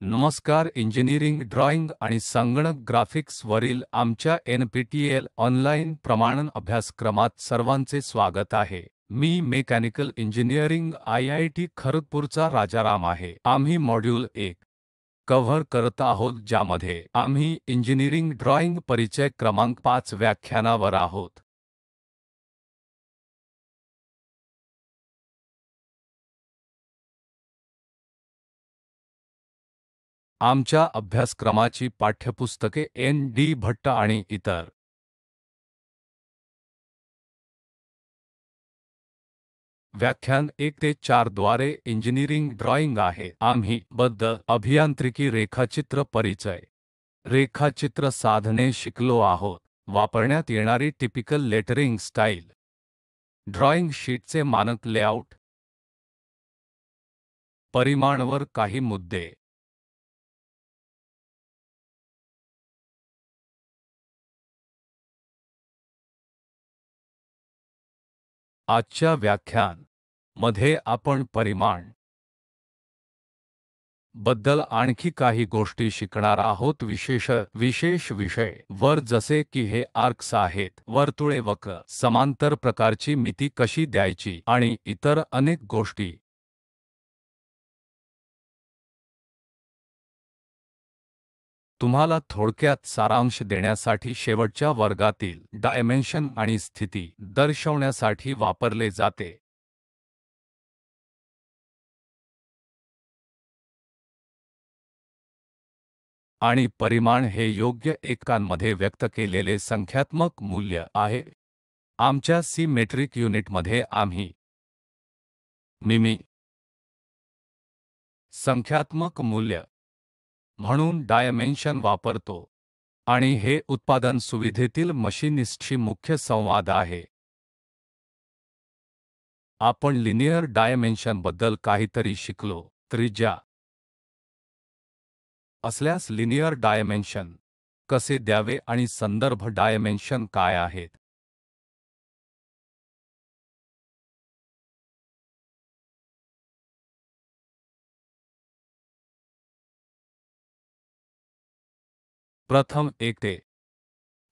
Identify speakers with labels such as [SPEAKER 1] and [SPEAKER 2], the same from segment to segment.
[SPEAKER 1] नमस्कार. Engineering drawing आणि संगणक ग्राफिक्स वरील आमच्या NPTEL ऑनलाईन प्रमाणन अभ्यासक्रमात सर्वांचे स्वागत आहे. मी मेकॅनिकल इंजिनिअरिंग IIT खरगपूरचा राजाराम आहे. आम्ही मॉड्यूल 1 कव्हर करत आहोत, ज्यामध्ये आम्ही इंजिनिअरिंग ड्रॉइंग परिचय क्रमांक 5 व्याख्यानावर आहोत. आमच्या अभ्यासक्रमाची पाठ्यपुस्तके ND भट्ट आणि इतर. व्याख्यान 1 ते 4 द्वारे इंजिनिअरिंग ड्रॉइंग आहे. आम्ही बद्दल अभियांत्रिकी रेखाचित्र परिचय, रेखाचित्र साधने शिकलो आहोत. वापरण्यात येणारी टिपिकल लेटरिंग स्टाईल, ड्रॉइंग शीटचे मानक लेआउट, परिमाणवर काही मुद्दे. आजच्या व्याख्यान मध्ये आपण परिमाण बद्दल आणखी काही गोष्टी शिकणार आहोत. विशेष विषय वर, जसे की हे आर्क्स आहेत, वर्तुळे, वक्र, समांतर प्रकारची मिती कशी द्यायची आणि इतर अनेक गोष्टी. तुम्हाला थोडक्यात सारांश देण्यासाठी, शेवटच्या वर्गातील डायमेन्शन आणि स्थिती दर्शवण्यासाठी वापरले जाते. आणि परिमाण हे योग्य एककांमध्ये व्यक्त केलेले संख्यात्मक मूल्य आहे. आमच्या मेट्रिक युनिटमध्ये आम्ही मिमी संख्यात्मक मूल्य म्हणून डायमेन्शन वापरतो, आणि हे उत्पादन सुविधेतील मशिनिस्टशी मुख्य संवाद आहे. आपण लिनियर डायमेन्शन बद्दल काहीतरी शिकलो. त्रिज्या असल्यास लिनियर डायमेन्शन कसे द्यावे आणि संदर्भ डायमेन्शन काय आहेत. प्रथम एक ते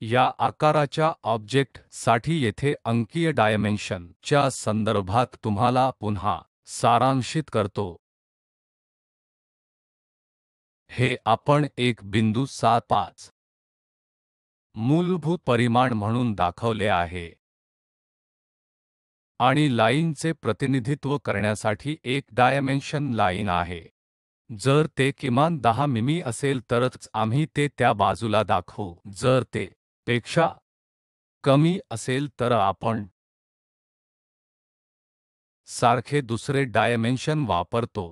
[SPEAKER 1] या आकाराच्या ऑब्जेक्ट साठी येथे अंकीय डायमेन्शन च्या संदर्भात तुम्हाला पुन्हा सारांशित करतो. हे आपण 1.75 मूलभूत परिमाण म्हणून दाखवले आहे, आणि लाईनचे प्रतिनिधित्व करण्यासाठी एक डायमेन्शन लाईन आहे. जर ते किमान 10 मिमी असेल तरच आम्ही ते त्या बाजूला दाखवू. जर ते पेक्षा कमी असेल तर आपण सारखे दुसरे डायमेन्शन वापरतो.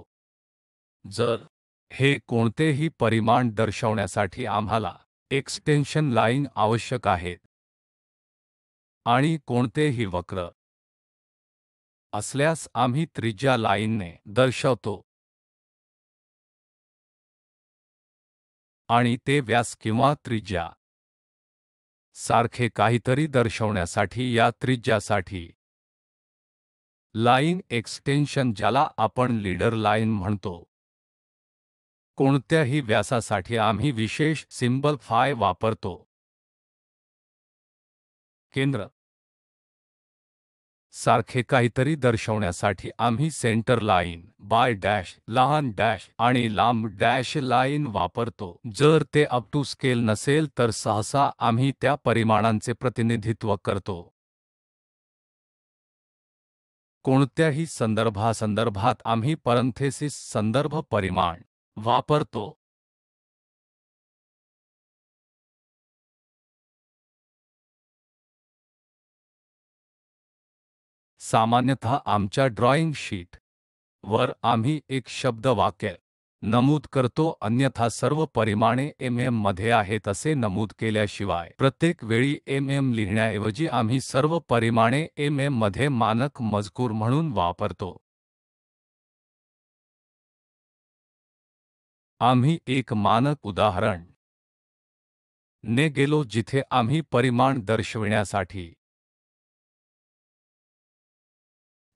[SPEAKER 1] जर हे कोणतेही परिमाण दर्शवण्यासाठी आम्हाला एक्सटेन्शन लाईन आवश्यक आहेत, आणि कोणतेही वक्र असल्यास आम्ही त्रिज्या लाईनने दर्शवतो, आणि ते व्यास किंवा त्रिज्या सारखे काहीतरी दर्शवण्यासाठी या त्रिज्यासाठी लाईन एक्सटेन्शन, ज्याला आपण लीडर लाईन म्हणतो. कोणत्याही व्यासासाठी आम्ही विशेष सिम्बल फाय वापरतो. केंद्र सारखे काहीतरी दर्शवण्यासाठी आम्ही सेंटर लाईन, बाय डॅश, लहान डॅश आणि लांब डॅश लाईन वापरतो. जर ते अप टू स्केल नसेल तर सहसा आम्ही त्या परिमाणांचे प्रतिनिधित्व करतो. कोणत्याही संदर्भात आम्ही पॅरेंथेसिस संदर्भ परिमाण वापरतो. सामान्यतः आमच्या ड्रॉइंग शीट वर आम्ही एक शब्द वाक्य नमूद करतो, अन्यथा सर्व परिमाणे मध्ये आहेत असे नमूद केल्याशिवाय. प्रत्येक वेळी लिहिण्याऐवजी आम्ही सर्व परिमाणे मध्ये मानक मजकूर म्हणून वापरतो. आम्ही एक मानक उदाहरण ने गेलो, जिथे आम्ही परिमाण दर्शविण्यासाठी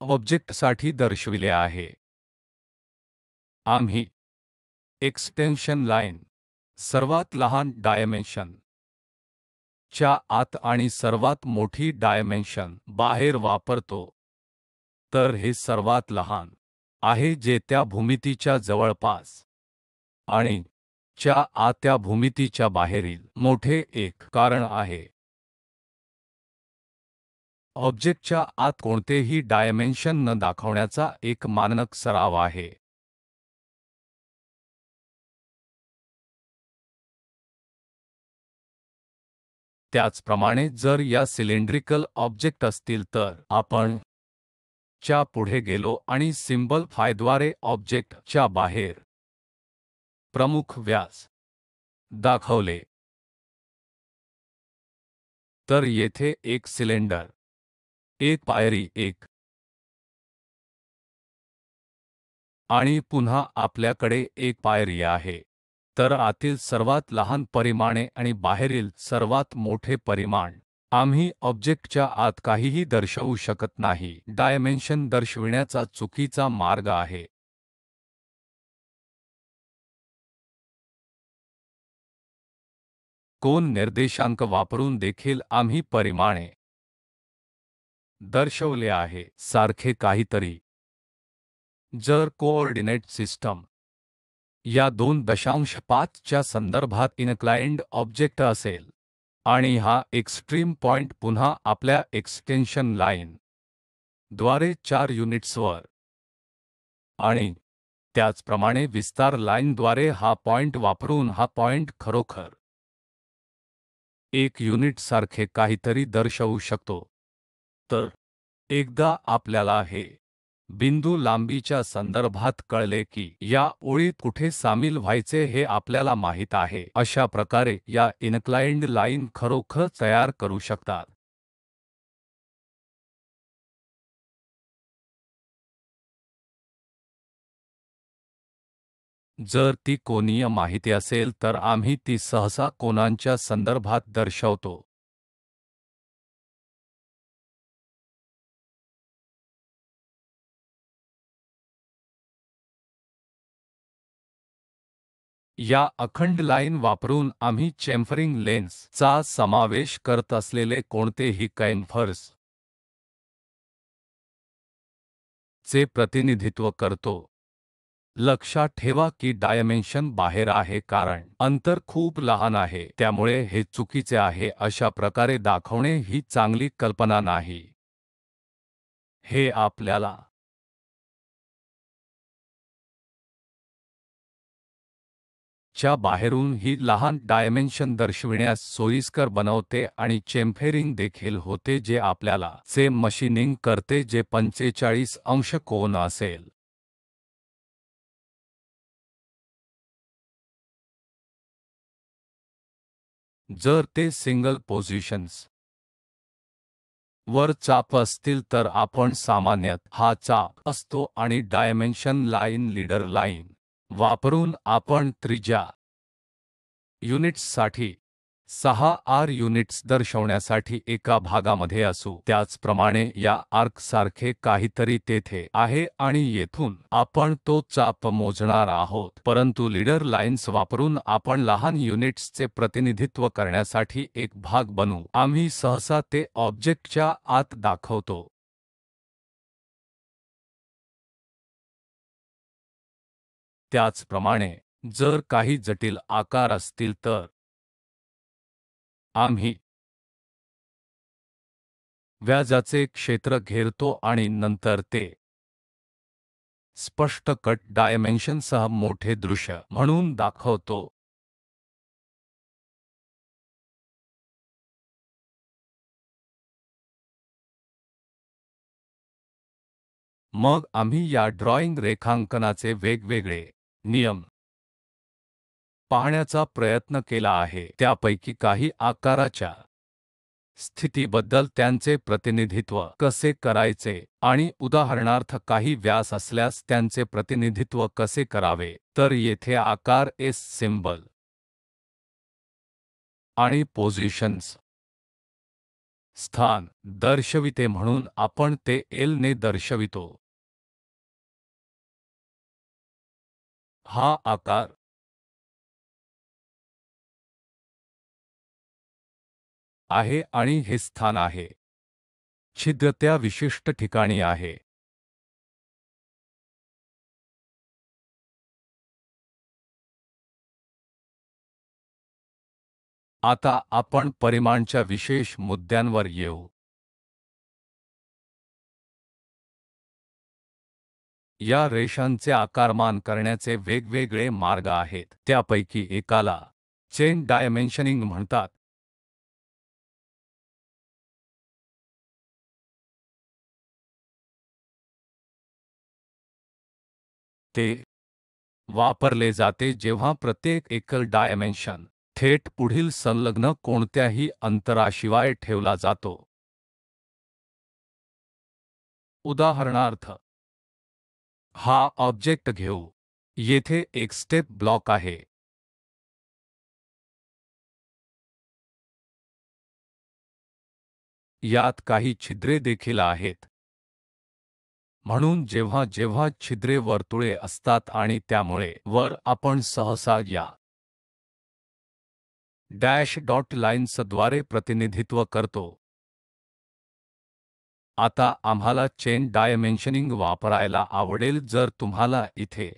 [SPEAKER 1] ऑब्जेक्टसाठी दर्शविले आहे. आम्ही एक्सटेन्शन लाइन सर्वात लहान डायमेन्शन च्या आत आणि सर्वात मोठी डायमेन्शन बाहेर वापरतो, तर हे सर्वात लहान आहे जे त्या भूमितीच्या जवळपास आणि च्या आत त्या भूमितीच्या बाहेरील मोठे एक कारण आहे. ऑब्जेक्टच्या आत कोणतेही डायमेन्शन न दाखवण्याचा एक मानक सराव आहे. त्याचप्रमाणे जर या सिलेंड्रिकल ऑब्जेक्ट असतील तर आपण च्या पुढे गेलो आणि सिम्बल फायद्वारे ऑब्जेक्ट च्या बाहेर प्रमुख व्यास दाखवले, तर येथे एक सिलेंडर, एक पायरी, एक आणि पुन्हा आपल्याकडे एक पायरी आहे. तर आतील सर्वात लहान परिमाणे आणि बाहेरील सर्वात मोठे परिमाण आम्ही ऑब्जेक्टच्या आत काहीही दर्शवू शकत नाही. डायमेन्शन दर्शविण्याचा चुकीचा मार्ग आहे. कोन निर्देशांक वापरून देखील आम्ही परिमाणे दर्शवले आहे सारखे काहीतरी. जर कोऑर्डिनेट सिस्टम या 2.5 च्या संदर्भात इनक्लाइंड ऑब्जेक्ट असेल आणि हा एक्स्ट्रीम पॉइंट पुन्हा आपल्या एक्सटेन्शन लाइन द्वारे 4 युनिट्सवर आणि त्याचप्रमाणे विस्तार लाईनद्वारे हा पॉइंट वापरून हा पॉइंट खरोखर 1 युनिट सारखे काहीतरी दर्शवू शकतो. तर एकदा आपल्याला हे बिंदू लांबीच्या संदर्भात कळले की या ओळीत कुठे सामील व्हायचे हे आपल्याला माहित आहे, अशा प्रकारे या इनक्लाइंड लाइन खरोखर तयार करू शकतात. जर ती कोनीय माहिती असेल तर आम्ही ती सहसा कोनांच्या संदर्भात दर्शवतो. या अखंड लाईन वापरून आम्ही चेम्फरिंग लेन्स चा समावेश करत असलेले कोणतेही कॅनव्हर्स चे प्रतिनिधित्व करतो. लक्षात ठेवा की डायमेन्शन बाहेर आहे कारण अंतर खूप लहान आहे, त्यामुळे हे चुकीचे आहे अशा प्रकारे दाखवणे ही चांगली कल्पना नाही. हे आपल्याला च्या बाहेरून ही लहान डायमेन्शन दर्शविण्यास सोयीस्कर बनवते आणि चेम्फेरिंग देखील होते जे आपल्याला चे मशीनिंग करते जे 45 अंश कोन असेल. जर ते सिंगल पोझिशन्स वर चाप असतील तर आपण सामान्यत हा चाप असतो आणि डायमेन्शन लाइन लीडर लाइन वापरून आपण त्रिज्या युनिट्ससाठी 6 आर युनिट्स दर्शवण्यासाठी एका भागामध्ये असू. त्याचप्रमाणे या आर्कसारखे काहीतरी तेथे आहे आणि येथून आपण तो चाप मोजणार आहोत, परंतु लीडर लाइन्स वापरून आपण लहान युनिट्सचे प्रतिनिधित्व करण्यासाठी एक भाग बनवू. आम्ही सहसा ते ऑब्जेक्टच्या आत दाखवतो. त्याचप्रमाणे जर काही जटिल आकार असतील तर आम्ही व्याजाचे क्षेत्र घेरतो आणि नंतर ते स्पष्ट कट डायमेन्शनसह मोठे दृश्य म्हणून दाखवतो. मग आम्ही या ड्रॉइंग रेखांकनाचे वेगवेगळे नियम पाहण्याचा प्रयत्न केला आहे. त्यापैकी काही आकाराच्या स्थितीबद्दल त्यांचे प्रतिनिधित्व कसे करायचे आणि उदाहरणार्थ काही व्यास असल्यास त्यांचे प्रतिनिधित्व कसे करावे. तर येथे आकार एस सिम्बल आणि पोझिशन्स स्थान दर्शविते म्हणून आपण ते एल ने दर्शवितो. हा आकार आहे आणि हे स्थान आहे. छिद्र त्या विशिष्ट ठिकाणी आहे. आता आपण परिमाणच्या विशेष मुद्द्यांवर येऊ. या रेषांचे आकारमान करण्याचे वेगवेगळे मार्ग आहेत. त्यापैकी एकाला चेन डायमेन्शनिंग म्हणतात. ते वापरले जाते जेव्हा प्रत्येक एकल डायमेन्शन थेट पुढील संलग्न कोणत्याही अंतराशिवाय ठेवला जातो. उदाहरणार्थ, हा ऑब्जेक्ट घेऊ. येथे एक स्टेप ब्लॉक आहे. यात काही छिद्रे देखील आहेत. म्हणून जेव्हा जेव्हा छिद्रे वर्तुळे असतात आणि त्यामुळे वर आपण सहसा या डॅश डॉट लाईन्सद्वारे प्रतिनिधित्व करतो. आता आम्हाला चेन डायमेन्शनिंग वापरायला आवडेल. जर तुम्हाला इथे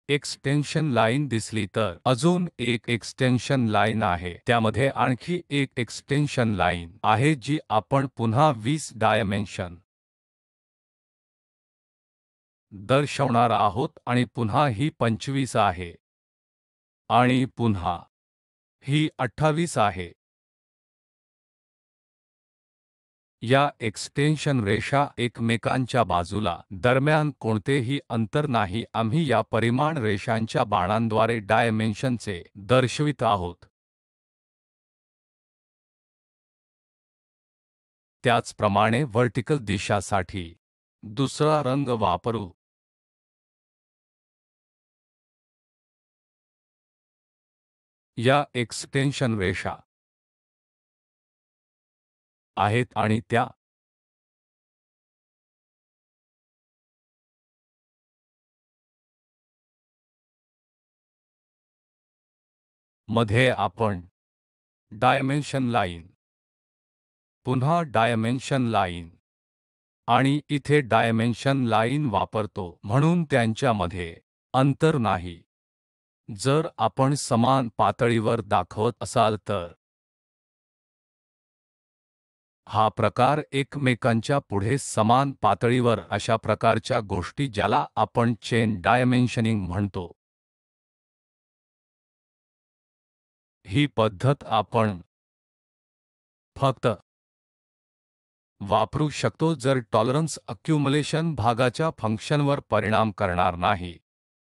[SPEAKER 1] एक्सटेन्शन लाईन दिसली तर अजून एक एक्सटेन्शन लाईन आहे. त्यामध्ये आणखी एक एक्सटेन्शन लाईन आहे जी आपण पुन्हा 20 डायमेन्शन दर्शवणार आहोत आणि पुन्हा ही 25 आहे आणि पुन्हा ही 28 आहे. या एक्सटेन्शन रेषा एकमेकांच्या बाजूला दरम्यान कोणतेही अंतर नाही. आम्ही या परिमाण रेषांच्या बाणांद्वारे डायमेन्शनचे दर्शवित आहोत. त्याचप्रमाणे व्हर्टिकल दिशासाठी दुसरा रंग वापरू. या एक्सटेन्शन रेषा आहेत आणि त्या मध्ये आपण डायमेन्शन लाईन, पुन्हा डायमेन्शन लाईन आणि इथे डायमेन्शन लाईन वापरतो म्हणून त्यांच्यामध्ये अंतर नाही. जर आपण समान पातळीवर दाखवत असाल तर हा प्रकार एकमेकांच्या पुढे समान पातळीवर अशा प्रकारच्या गोष्टी ज्याला आपण चेन डायमेन्शनिंग म्हणतो. ही पद्धत आपण फक्त वापरू शकतो जर टॉलरन्स अक्युमुलेशन भागाच्या फंक्शनवर परिणाम करणार नाही.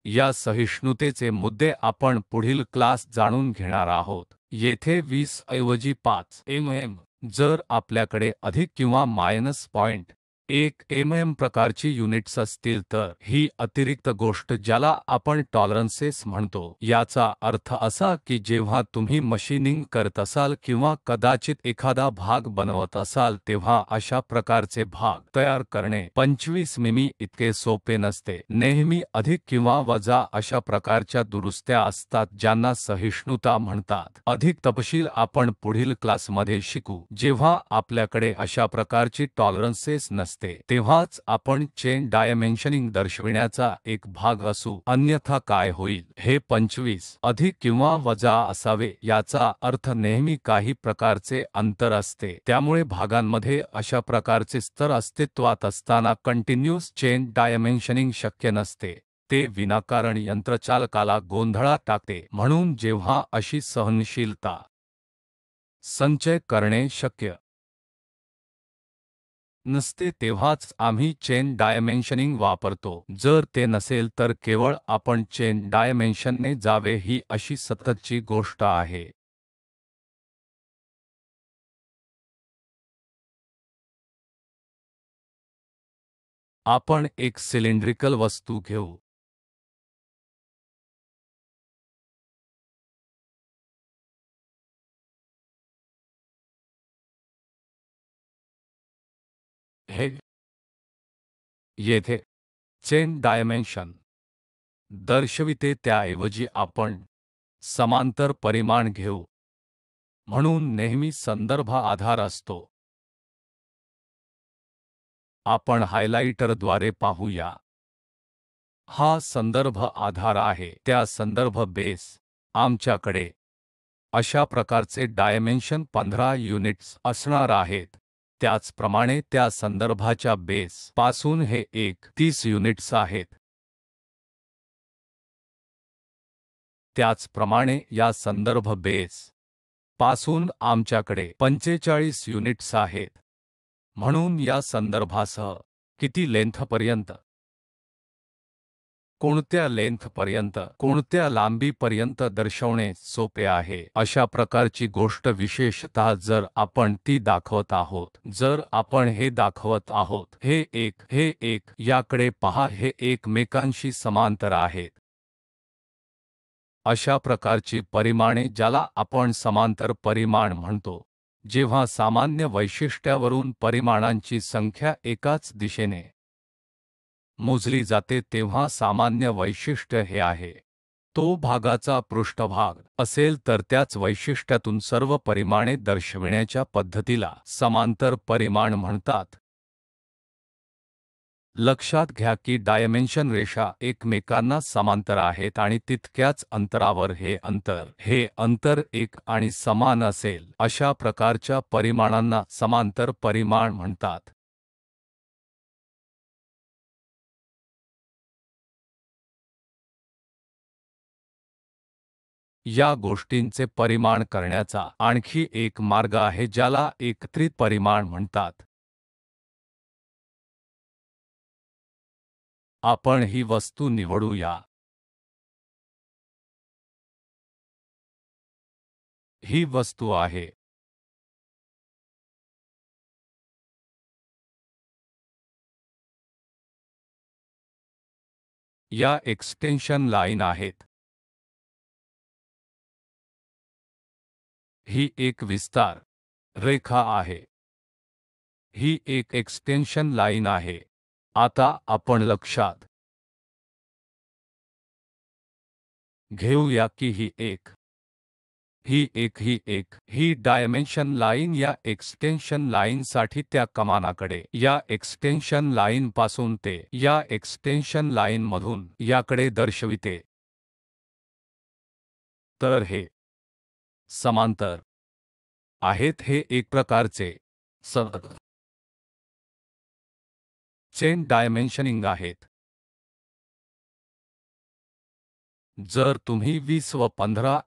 [SPEAKER 1] या सहिष्णुतेचे मुद्दे आपण पुढील क्लास जाणून घेणार आहोत. येथे 20 ऐवजी 5 जर आपल्याकडे अधिक किंवा मायनस 0.1 प्रकारची युनिट्स असतील तर ही अतिरिक्त गोष्ट ज्याला आपण टॉलरन्सेस म्हणतो. याचा अर्थ असा की जेव्हा तुम्ही मशीनिंग करत असाल किंवा कदाचित एखादा भाग बनवत असाल तेव्हा अशा प्रकारचे भाग तयार करणे 25 मिमी इतके सोपे नसते. नेहमी अधिक किंवा वजा अशा प्रकारच्या दुरुस्त्या असतात ज्यांना सहिष्णुता म्हणतात. अधिक तपशील आपण पुढील क्लासमध्ये शिकू. जेव्हा आपल्याकडे अशा प्रकारची टॉलरन्सेस नसते तेव्हाच आपण चेन डायमेन्शनिंग दर्शविण्याचा एक भाग असू. अन्यथा काय होईल? हे 25 अधिक किंवा वजा असावे याचा अर्थ नेहमी काही प्रकारचे अंतर असते. त्यामुळे भागांमध्ये अशा प्रकारचे स्तर अस्तित्वात असताना कंटिन्यूअस चेन डायमेन्शनिंग शक्य नसते. ते विनाकारण यंत्रचालकाला गोंधळात टाकते. म्हणून जेव्हा अशी सहनशीलता संचय करणे शक्य नसते तेव्हाच आम्ही चेन डायमेन्शनिंग वापरतो. जर ते नसेल तर केवळ आपण चेन डायमेन्शनने जावे ही अशी सततची गोष्ट आहे. आपण एक सिलेंड्रिकल वस्तू घेऊ. हे येथे चेन डायमेन्शन दर्शविते त्याऐवजी आपण समांतर परिमाण घेऊ. म्हणून नेहमी संदर्भ आधार असतो. आपण हायलाइटरद्वारे पाहूया. हा संदर्भ आधार आहे. त्या संदर्भ बेस आमच्याकडे अशा प्रकारचे डायमेन्शन 15 युनिट्स असणार आहेत. त्याचप्रमाणे त्या संदर्भाच्या बेस पासून हे 30 युनिट्स आहेत. त्याचप्रमाणे या संदर्भ बेस पासून आमच्याकडे 45 युनिट्स आहेत. म्हणून या संदर्भासह किती लेंथपर्यंत, कोणत्या लेंथपर्यंत, कोणत्या लांबीपर्यंत दर्शवणे सोपे आहे. अशा प्रकारची गोष्ट विशेषतः जर आपण ती दाखवत आहोत. जर आपण हे दाखवत आहोत, हे एक याकडे पहा, हे एकमेकांशी समांतर आहेत. अशा प्रकारची परिमाणे ज्याला आपण समांतर परिमाण म्हणतो. जेव्हा सामान्य वैशिष्ट्यावरून परिमाणांची संख्या एकाच दिशेने मोजली जाते तेव्हा सामान्य वैशिष्ट्य हे आहे. तो भागाचा पृष्ठभाग असेल तर त्याच वैशिष्ट्यातून सर्व परिमाणे दर्शविण्याच्या पद्धतीला समांतर परिमाण म्हणतात. लक्षात घ्या की डायमेन्शन रेषा एकमेकांना समांतर आहेत आणि तितक्याच अंतरावर हे अंतर एक आणि समान असेल. अशा प्रकारच्या परिमाणांना समांतर परिमाण म्हणतात. या गोष्टींचे परिमाण करण्याचा आणखी एक मार्ग आहे ज्याला एकत्रित परिमाण म्हणतात. आपण ही वस्तू निवडूया. ही वस्तू आहे. या एक्सटेन्शन लाईन आहेत. ही एक विस्तार रेखा आहे. ही एक एक्सटेन्शन लाईन आहे. आता आपण लक्षात घेऊया की ही डायमेन्शन लाईन या एक्सटेन्शन लाईनसाठी त्या कमानाकडे, या एक्सटेन्शन लाईन पासून ते या एक्सटेन्शन लाईन मधून याकडे दर्शविते. तर हे समांतर आहेत. हे एक प्रकारचे चेन डायमेन्शनिंग आहेत. जर तुम्ही 20 व 15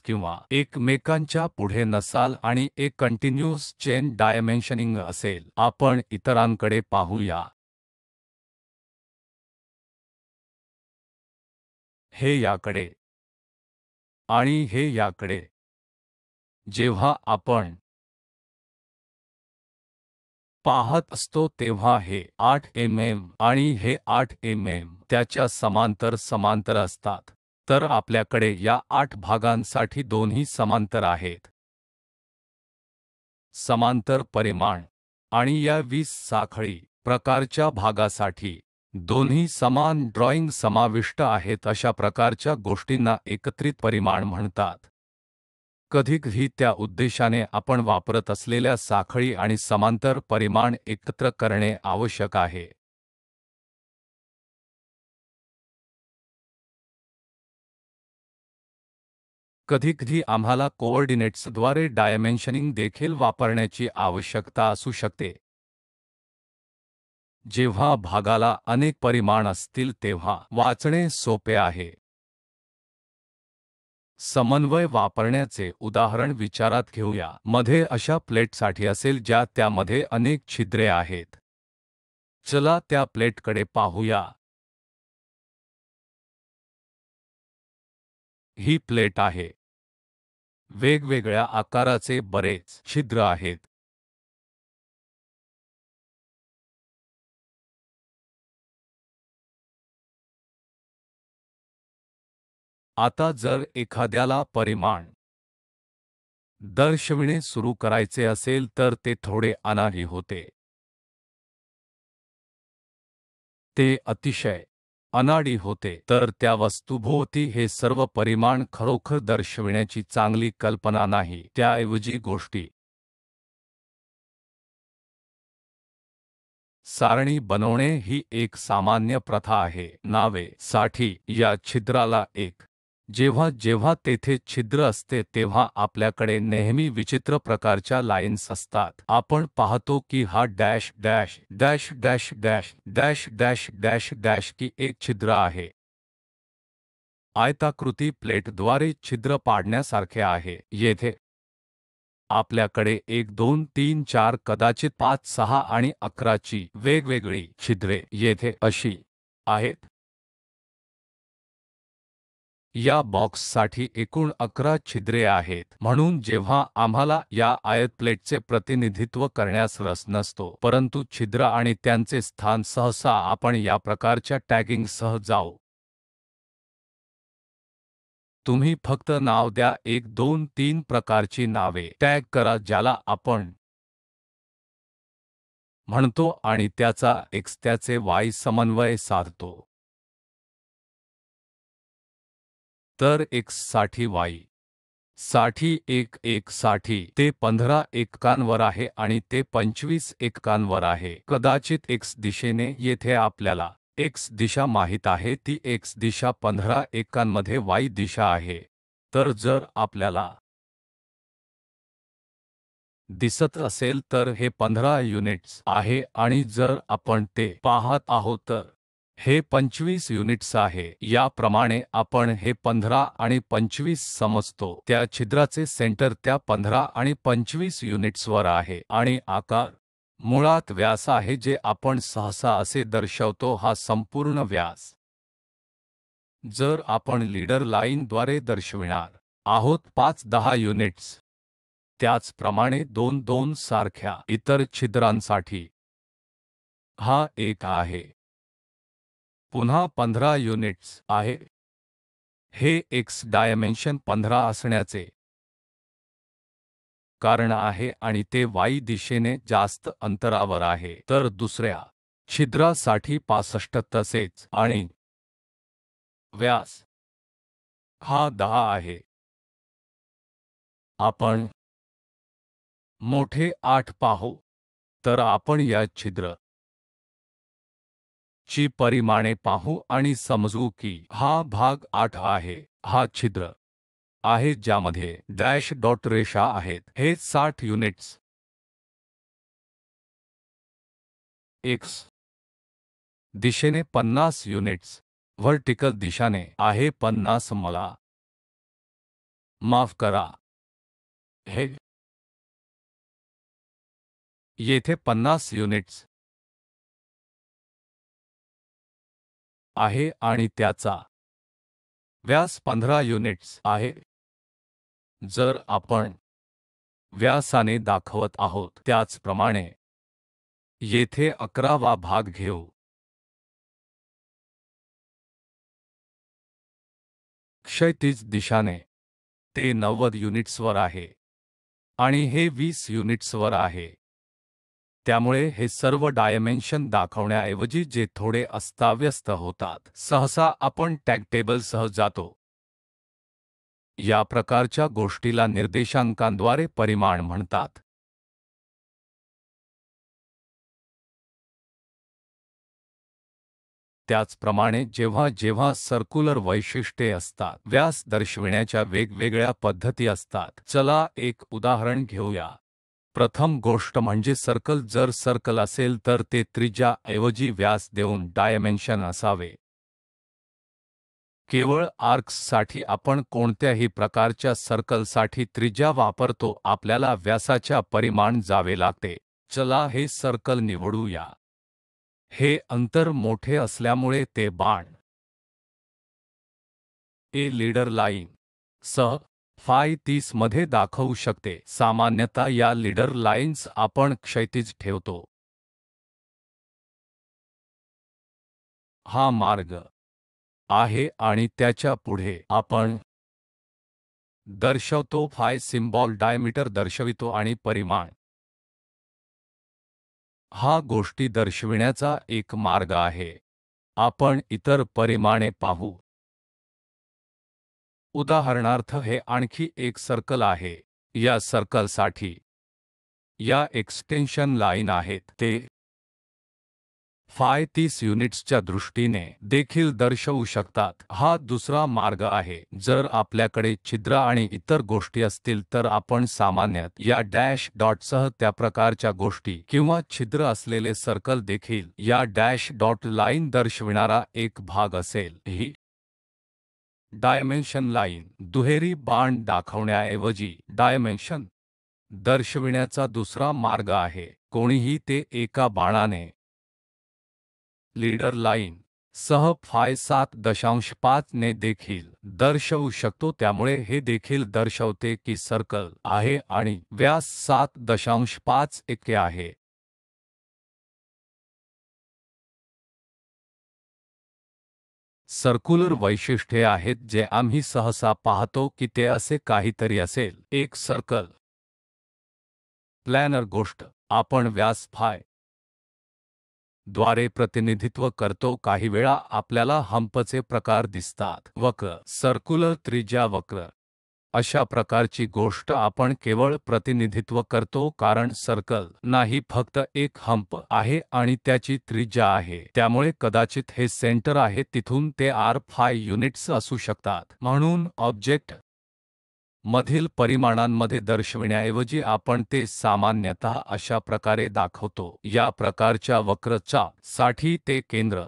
[SPEAKER 1] किंवा एकमेकांच्या पुढे नसाल आणि एक कंटिन्यूअस चेन डायमेन्शनिंग असेल. आपण इतरांकडे पाहूया. हे याकडे आणि हे याकडे. जेव्हा आपण पाहत असतो तेव्हा हे 8 आणि हे 8 त्याच्या समांतर असतात. तर आपल्याकडे या 8 भागांसाठी दोन्ही समांतर आहेत. समांतर परिमाण आणि या 20 साखळी प्रकारच्या भागासाठी दोन्ही समान ड्रॉइंग समाविष्ट आहेत. अशा प्रकारच्या गोष्टींना एकत्रित परिमाण म्हणतात. कधीकधी त्या उद्देशाने आपण वापरत असलेल्या साखळी आणि समांतर परिमाण एकत्र करणे आवश्यक आहे. कधीकधी आम्हाला कोऑर्डिनेट्सद्वारे डायमेन्शनिंग देखील वापरण्याची आवश्यकता असू शकते. जेव्हा भागाला अनेक परिमाण असतील तेव्हा वाचणे सोपे आहे. समन्वय वापरण्याचे उदाहरण विचारात घेऊया. मध्ये अशा प्लेटसाठी असेल ज्या त्यामध्ये अनेक छिद्रे आहेत. चला त्या प्लेटकडे पाहूया. ही प्लेट आहे. वेगवेगळ्या आकाराचे बरेच छिद्र आहेत. आता जर एखाद्याला परिमाण दर्शविणे सुरू करायचे असेल तर ते थोडे अनाही होते. ते अतिशय अनाडी होते, तर त्या वस्तूभोवती हे सर्व परिमाण खरोखर दर्शविण्याची चांगली कल्पना नाही. त्याऐवजी गोष्टी सारणी बनवणे ही एक सामान्य प्रथा आहे. नावे साठी या छिद्राला एक. जेव्हा जेव्हा तेथे छिद्र असते तेव्हा आपल्याकडे नेहमी विचित्र प्रकारच्या लाईन्स असतात. आपण पाहतो की हा dash dash dash dash dash dash dash dash dash की एक छिद्र आहे. आयताकृती प्लेटद्वारे छिद्र पाडण्यासारखे आहे. येथे आपल्याकडे 1 2 3 4 कदाचित 5 6 आणि 11 ची वेगवेगळी छिद्रे येथे अशी आहेत. या बॉक्ससाठी एकूण 11 छिद्रे आहेत. म्हणून जेव्हा आम्हाला या आयत प्लेटचे प्रतिनिधित्व करण्यास रस नसतो, परंतु छिद्र आणि त्यांचे स्थान सहसा आपण या प्रकारच्या टॅगिंगसह जाऊ. तुम्ही फक्त नाव द्या. 1 2 3 प्रकारची नावे टॅग करा ज्याला आपण म्हणतो आणि त्याचा X त्याचे Y समन्वय साधतो. तर X साठी Y साठी 1 1 साठी ते 15 एककांवर आहे आणि ते 25 एककांवर आहे. कदाचित X दिशेने येथे आपल्याला X दिशा माहित आहे, ती X दिशा 15 एकांमध्ये Y दिशा आहे. तर जर आपल्याला दिसत असेल तर हे 15 युनिट्स आहे आणि जर आपण ते पाहत आहोत तर हे 25 युनिट्स आहे. याप्रमाणे आपण हे 15 आणि 25 समजतो. त्या छिद्राचे सेंटर त्या 15 आणि 25 युनिट्सवर आहे आणि आकार मुळात व्यास आहे जे आपण सहसा असे दर्शवतो, हा संपूर्ण व्यास. जर आपण लीडर लाईनद्वारे दर्शविणार आहोत 5-10 युनिट्स, त्याचप्रमाणे 2-2 सारख्या इतर छिद्रांसाठी हा 1 आहे. पुन्हा 15 युनिट्स आहे. हे X डायमेन्शन 15 असण्याचे कारण आहे आणि ते Y दिशेने जास्त अंतरावर आहे. तर दुसऱ्या छिद्रासाठी 65 तसेच आणि व्यास हा 10 आहे. आपण मोठे 8 पाहू. तर आपण या छिद्र ची परिमाणे पाहू आणि समजू की हा भाग 8 आहे. हा छिद्र आहे ज्यामध्ये डॅश डॉट रेषा आहेत. हे 60 युनिट्स X दिशेने 50 युनिट्स व्हर्टिकल दिशाने आहे 50. मला माफ करा, हे येथे 50 युनिट्स आहे आणि त्याचा व्यास 15 युनिट्स आहे. जर आपण व्यासाने दाखवत आहोत त्याचप्रमाणे येथे 11वा भाग घेऊ. क्षैतिज दिशाने ते 90 युनिट्सवर आहे आणि हे 20 युनिट्सवर आहे. त्यामुळे हे सर्व डायमेन्शन दाखवण्याऐवजी जे थोडे अस्ताव्यस्त होतात, सहसा आपण टॅग टेबलसह जातो. या प्रकारच्या गोष्टीला निर्देशांकांद्वारे परिमाण म्हणतात. त्याचप्रमाणे जेव्हा जेव्हा सर्क्युलर वैशिष्ट्ये असतात, व्यास दर्शविण्याच्या वेगवेगळ्या पद्धती असतात. चला एक उदाहरण घेऊया. प्रथम गोष्ट म्हणजे सर्कल. जर सर्कल असेल तर ते त्रिज्या ऐवजी व्यास देऊन डायमेन्शन असावे. केवळ आर्क्ससाठी आपण कोणत्याही प्रकारच्या सर्कलसाठी त्रिज्या वापरतो, आपल्याला व्यासाच्या परिमाण जावे लागते. चला हे सर्कल निवडूया. हे अंतर मोठे असल्यामुळे ते बाण ए लीडर लाईन सह फाय 30 मध्ये दाखवू शकते. सामान्यतः या लीडर लाईन्स आपण क्षैतिज ठेवतो. हा मार्ग आहे आणि त्याच्या पुढे आपण दर्शवतो फाय सिम्बॉल डायमीटर दर्शवितो आणि परिमाण हा गोष्टी दर्शविण्याचा एक मार्ग आहे. आपण इतर परिमाणे पाहू. उदाहरणार्थ हे आणखी एक सर्कल आहे. या सर्कलसाठी या एक्सटेन्शन लाईन आहेत ते फाय 30 युनिट्सच्या दृष्टीने देखील दर्शवू शकतात. हा दुसरा मार्ग आहे. जर आपल्याकडे छिद्र आणि इतर गोष्टी असतील तर आपण सामान्यत या डॅश डॉटसह त्या प्रकारच्या गोष्टी किंवा छिद्र असलेले सर्कल देखील या डॅश डॉट लाईन दर्शविणारा एक भाग असेल. ही डायमेन्शन लाईन दुहेरी बाण दाखवण्याऐवजी डायमेन्शन दर्शविण्याचा दुसरा मार्ग आहे. कोणीही ते एका बाणाने लीडर लाईन सह फाय 7.5 ने देखील दर्शवू शकतो. त्यामुळे हे देखील दर्शवते की सर्कल आहे आणि व्यास 7.5 इतके आहे. सर्क्युलर वैशिष्ट्ये आहेत जे आम्ही सहसा पाहतो की ते असे काहीतरी असेल. एक सर्कल प्लॅनर गोष्ट आपण व्यास फाय द्वारे प्रतिनिधित्व करतो. काही वेळा आपल्याला हंपचे प्रकार दिसतात. वक्र सर्क्युलर त्रिज्या वक्र अशा प्रकारची गोष्ट आपण केवळ प्रतिनिधित्व करतो कारण सर्कल नाही फक्त एक हंप आहे आणि त्याची त्रिज्या आहे. त्यामुळे कदाचित हे सेंटर आहे तिथून ते R5 युनिट्स असू शकतात. म्हणून ऑब्जेक्ट मधील परिमाणांमध्ये दर्शविण्याऐवजी आपण ते सामान्यतः अशा प्रकारे दाखवतो. या प्रकारच्या वक्र साठी ते केंद्र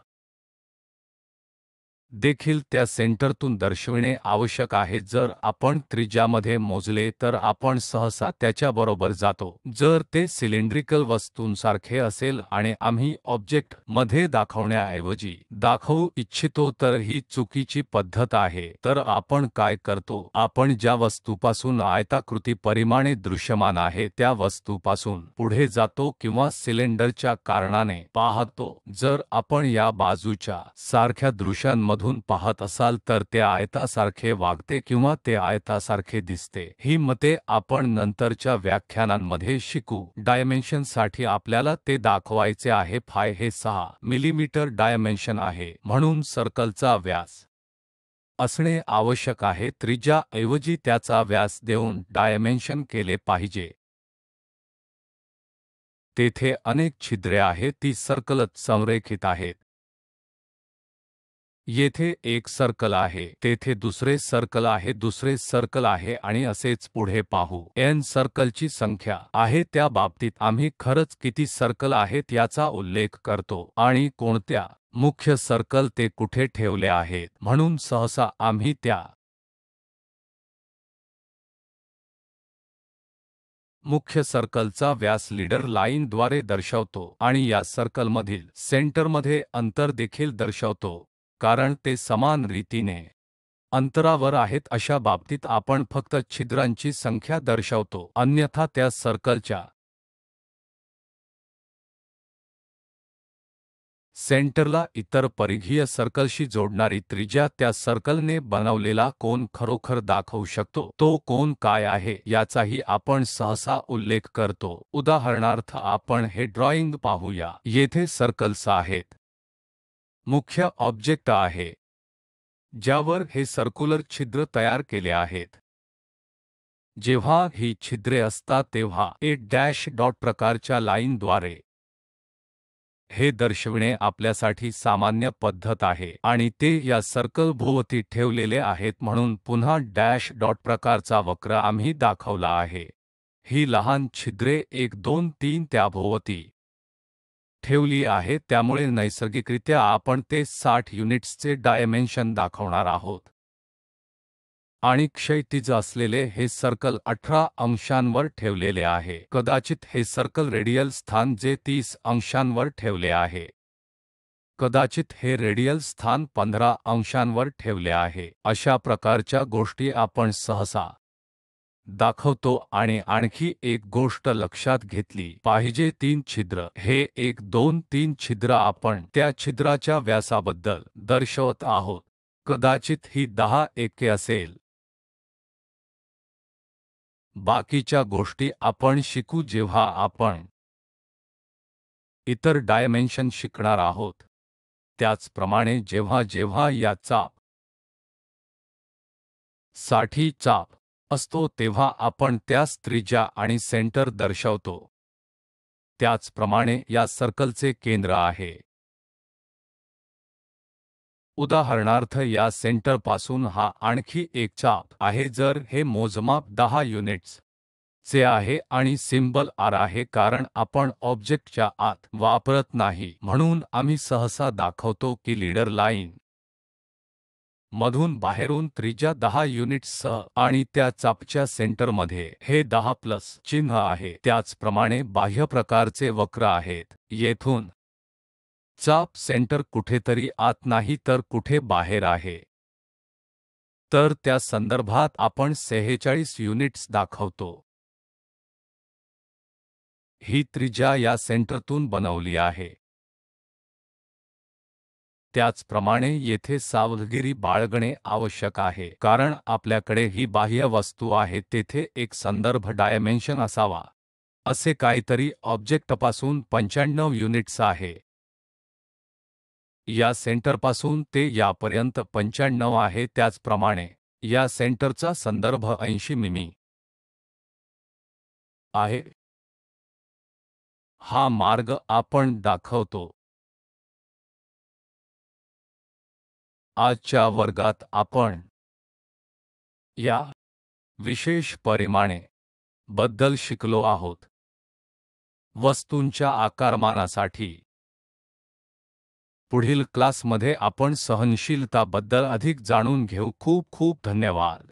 [SPEAKER 1] देखील त्या सेंटरतून दर्शविणे आवश्यक आहे. जर आपण त्रिज्यामध्ये मोजले तर आपण सहसा त्याच्याबरोबर जातो. जर ते सिलेंड्रिकल वस्तूंसारखे असेल आणि आम्ही ऑब्जेक्ट मध्ये दाखवण्याऐवजी दाखवू इच्छितो तर ही चुकीची पद्धत आहे. तर आपण काय करतो? आपण ज्या वस्तूपासून आयताकृती परिमाणे दृश्यमान आहे त्या वस्तूपासून पुढे जातो किंवा सिलेंडरच्या कारणाने पाहतो. जर आपण या बाजूच्या सारख्या दृश्यांमधून पाहत असाल तर ते आयतासारखे वागते किंवा ते आयतासारखे दिसते. ही मते आपण नंतरच्या व्याख्यानांमध्ये शिकू. डायमेन्शनसाठी आपल्याला ते दाखवायचे आहे. फाय हे 6 मिलीमीटर डायमेन्शन आहे म्हणून सर्कलचा व्यास असणे आवश्यक आहे. त्रिज्या ऐवजी त्याचा व्यास देऊन डायमेन्शन केले पाहिजे. तेथे अनेक छिद्रे आहेत ती सर्कलत संरेखित आहेत. येथे एक सर्कल आहे, तेथे दुसरे सर्कल आहे, दुसरे सर्कल आहे आणि असेच पुढे पाहू. n सर्कलची संख्या आहे त्या बाबतीत आम्ही खरंच किती सर्कल आहेत याचा उल्लेख करतो आणि कोणत्या मुख्य सर्कल ते कुठे ठेवले आहेत. म्हणून सहसा आम्ही त्या मुख्य सर्कलचा व्यास लीडर लाईन द्वारे दर्शवतो आणि या सर्कलमधील सेंटरमध्ये अंतर देखील दर्शवतो कारण ते समान रीतीने अंतरावर आहेत. अशा बाबतीत आपण फक्त छिद्रांची संख्या दर्शवतो अन्यथा त्या सर्कलच्या सेंटरला इतर परिघीय सर्कलशी जोडणारी त्रिज्या त्या सर्कलने बनवलेला कोन खरोखर दाखवू शकतो. तो कोन काय आहे याचाही आपण सहसा उल्लेख करतो. उदाहरणार्थ आपण हे ड्रॉइंग पाहूया. येथे सर्कल्स आहेत. मुख्य ऑब्जेक्ट आहे ज्यावर हे सर्क्युलर छिद्र तयार केले आहेत. जेव्हा ही छिद्रे असतात तेव्हा ए डॅश डॉट प्रकारच्या लाईनद्वारे हे दर्शविणे आपल्यासाठी सामान्य पद्धत आहे आणि ते या सर्कल भोवती ठेवलेले आहेत. म्हणून पुन्हा डॅश डॉट प्रकारचा वक्र आम्ही दाखवला आहे. ही लहान छिद्रे 1 2 3 त्याभोवती ठेवली आहे. त्यामुळे नैसर्गिकरित्या आपण ते 60 युनिट्सचे डायमेन्शन दाखवणार आहोत. आणि क्षैतिज असलेले हे सर्कल 18 अंशांवर ठेवलेले आहे. कदाचित हे सर्कल रेडियल स्थान जे 30 अंशांवर ठेवले आहे. कदाचित हे रेडियल स्थान 15 अंशांवर ठेवले आहे. अशा प्रकारच्या गोष्टी आपण सहसा दाखवतो. आणि आणखी एक गोष्ट लक्षात घेतली पाहिजे. 3 छिद्र हे 1 2 3 छिद्र आपण त्या छिद्राच्या व्यासाबद्दल दर्शवत आहोत. कदाचित ही 10 एके असेल. बाकीच्या गोष्टी आपण शिकू जेव्हा आपण इतर डायमेन्शन शिकणार आहोत. त्याचप्रमाणे जेव्हा जेव्हा या चाप साठी चाप असतो तेव्हा आपण त्यास त्रिज्या आणि सेंटर दर्शवतो. त्याचप्रमाणे या सर्कलचे केंद्र आहे. उदाहरणार्थ या सेंटरपासून हा आणखी एक चाप आहे. जर हे मोजमाप 10 युनिट्स चे आहे आणि सिम्बल R आहे कारण आपण ऑब्जेक्टच्या आत वापरत नाही म्हणून आम्ही सहसा दाखवतो की लीडर लाईन मधून बाहेरून त्रिज्या 10 युनिट्ससह आणि त्या चापच्या सेंटरमध्ये हे 10 प्लस चिन्ह आहे. त्याचप्रमाणे बाह्य प्रकारचे वक्र आहेत. येथून चाप सेंटर कुठेतरी आत नाही तर कुठे बाहेर आहे. तर त्या संदर्भात आपण 46 युनिट्स दाखवतो. ही त्रिज्या या सेंटरतून बनवली आहे. त्याचप्रमाणे येथे सावधगिरी बाळगणे आवश्यक आहे कारण आपल्याकडे ही बाह्य वस्तू आहे. तेथे एक संदर्भ डायमेन्शन असावा. असे काहीतरी ऑब्जेक्टपासून 95 युनिट्स आहे. या सेंटरपासून ते यापर्यंत 95 आहे. त्याचप्रमाणे या सेंटरचा संदर्भ 80 मिमी आहे. हा मार्ग आपण दाखवतो. आजच्या वर्गात आपण या विशेष परिमाणे बद्दल शिकलो आहोत. वस्तूंच्या आकारमानासाठी पुढील क्लासमध्ये आपण सहनशीलता बद्दल अधिक जाणून घेऊ. खूप खूप धन्यवाद.